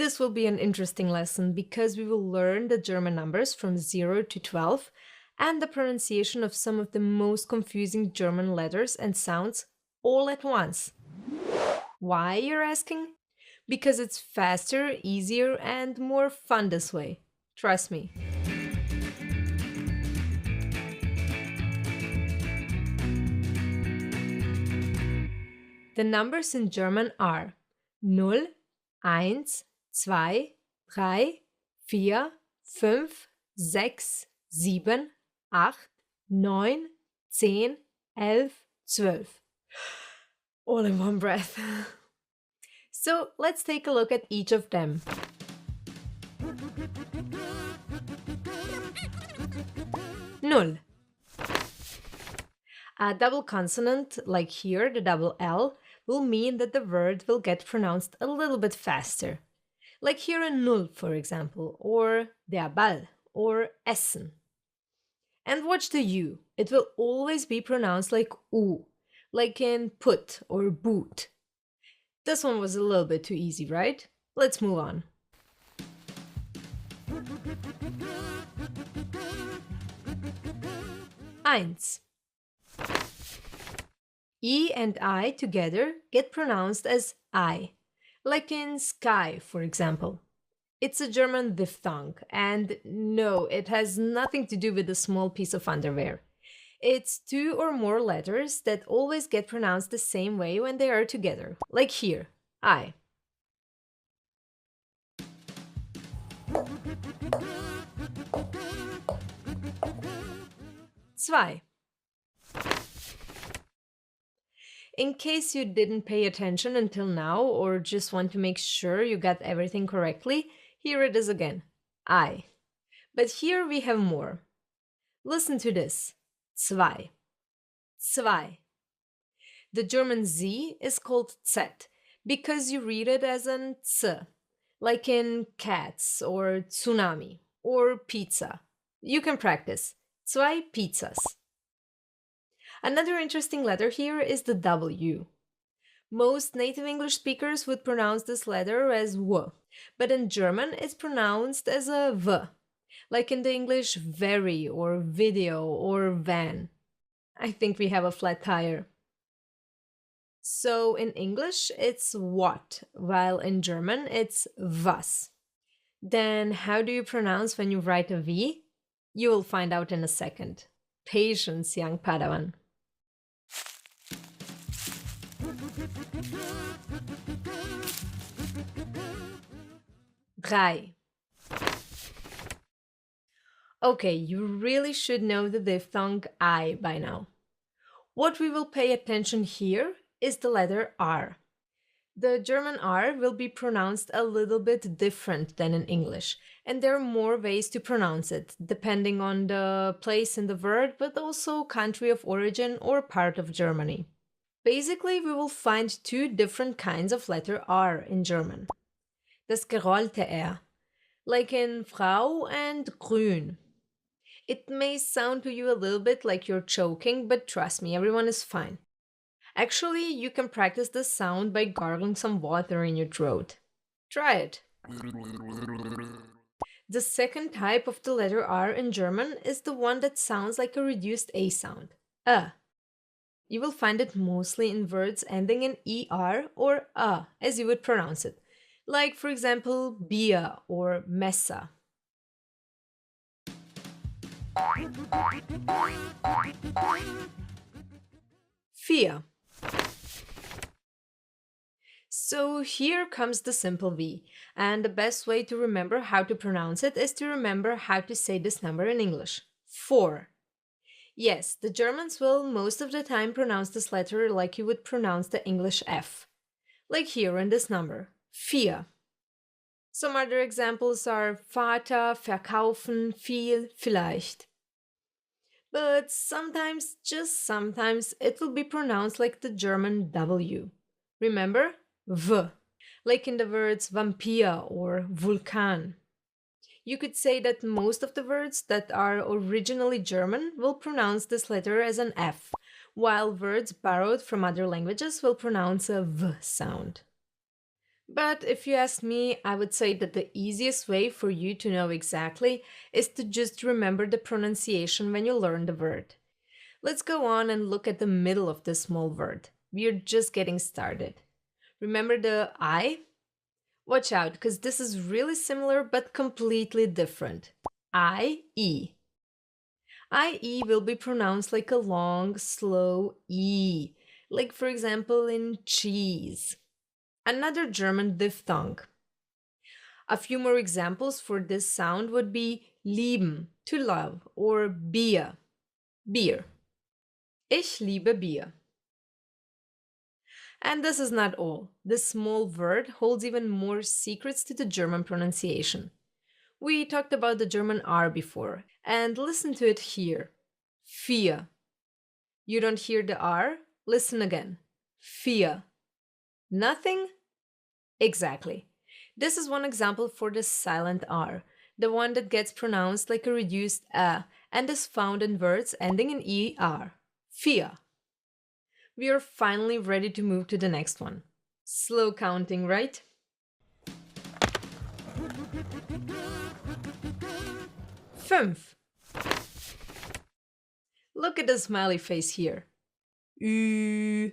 this will be an interesting lesson because we will learn the German numbers from 0 to 12 and the pronunciation of some of the most confusing German letters and sounds all at once. Why, you're asking? Because it's faster, easier, and more fun this way. Trust me. The numbers in German are 0, 1, 2, 3, 4, 5, 6, 7, 8, 9, 10, 11, 12. All in one breath. So let's take a look at each of them. Null. A double consonant, like here, the double L, will mean that the word will get pronounced a little bit faster. Like here in Null, for example, or der Ball, or Essen. And watch the U. It will always be pronounced like U, like in put or boot. This one was a little bit too easy, right? Let's move on. Eins. E and I together get pronounced as I, like in sky, for example. It's a German diphthong, and no, it has nothing to do with a small piece of underwear. It's two or more letters that always get pronounced the same way when they are together, like here, I. Zwei. In case you didn't pay attention until now or just want to make sure you got everything correctly, here it is again, I. But here we have more. Listen to this, zwei. Zwei. The German Z is called Z because you read it as an Z, like in cats or tsunami or pizza. You can practice. Zwei Pizzas. Another interesting letter here is the W. Most native English speakers would pronounce this letter as W, but in German it's pronounced as a V, like in the English very or video or van. I think we have a flat tire. So in English it's what, while in German it's was. Then how do you pronounce when you write a V? You will find out in a second. Patience, young Padawan. Drei. Okay, you really should know the diphthong I by now. What we will pay attention here is the letter R. The German R will be pronounced a little bit different than in English, and there are more ways to pronounce it, depending on the place in the word, but also country of origin or part of Germany. Basically, we will find two different kinds of letter R in German. Das gerollte R, like in Frau and grün. It may sound to you a little bit like you're choking, but trust me, everyone is fine. Actually, you can practice this sound by gargling some water in your throat. Try it. The second type of the letter R in German is the one that sounds like a reduced A sound. You will find it mostly in words ending in ER or A, as you would pronounce it. Like, for example, Bier or Messer. Vier. So here comes the simple V, and the best way to remember how to pronounce it is to remember how to say this number in English. 4. Yes, the Germans will most of the time pronounce this letter like you would pronounce the English F. Like here in this number, 4. Some other examples are Vater, verkaufen, viel, vielleicht. But sometimes, just sometimes, it will be pronounced like the German W. Remember? V. Like in the words vampire or Vulkan. You could say that most of the words that are originally German will pronounce this letter as an F, while words borrowed from other languages will pronounce a V sound. But if you ask me, I would say that the easiest way for you to know exactly is to just remember the pronunciation when you learn the word. Let's go on and look at the middle of this small word. We are just getting started. Remember the I? Watch out, because this is really similar but completely different. I-E. I-E will be pronounced like a long, slow E, like for example in cheese. Another German diphthong. A few more examples for this sound would be lieben, to love, or Bier, beer. Ich liebe Bier. And this is not all. This small word holds even more secrets to the German pronunciation. We talked about the German R before, and listen to it here. Vier. You don't hear the R? Listen again. Vier. Nothing? Exactly. This is one example for the silent R, the one that gets pronounced like a reduced A and is found in words ending in ER. Vier. We are finally ready to move to the next one. Slow counting, right? Fünf. Look at the smiley face here. Ü.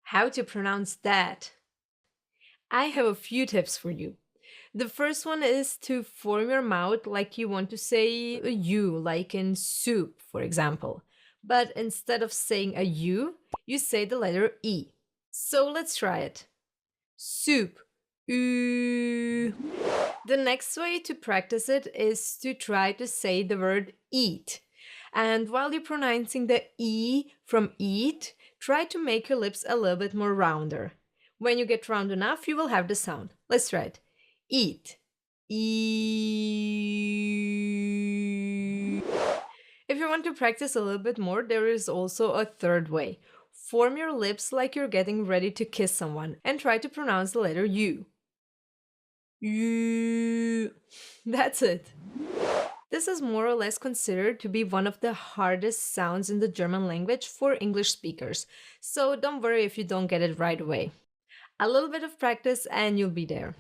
How to pronounce that? I have a few tips for you. The first one is to form your mouth like you want to say a U, like in soup, for example. But instead of saying a U, you say the letter E. So let's try it. Soup. Ü. The next way to practice it is to try to say the word eat. And while you're pronouncing the E from eat, try to make your lips a little bit more rounder. When you get round enough, you will have the sound. Let's try it. Eat. E. If you want to practice a little bit more, there is also a third way. Form your lips like you're getting ready to kiss someone and try to pronounce the letter U. U. That's it. This is more or less considered to be one of the hardest sounds in the German language for English speakers, so don't worry if you don't get it right away. A little bit of practice and you'll be there.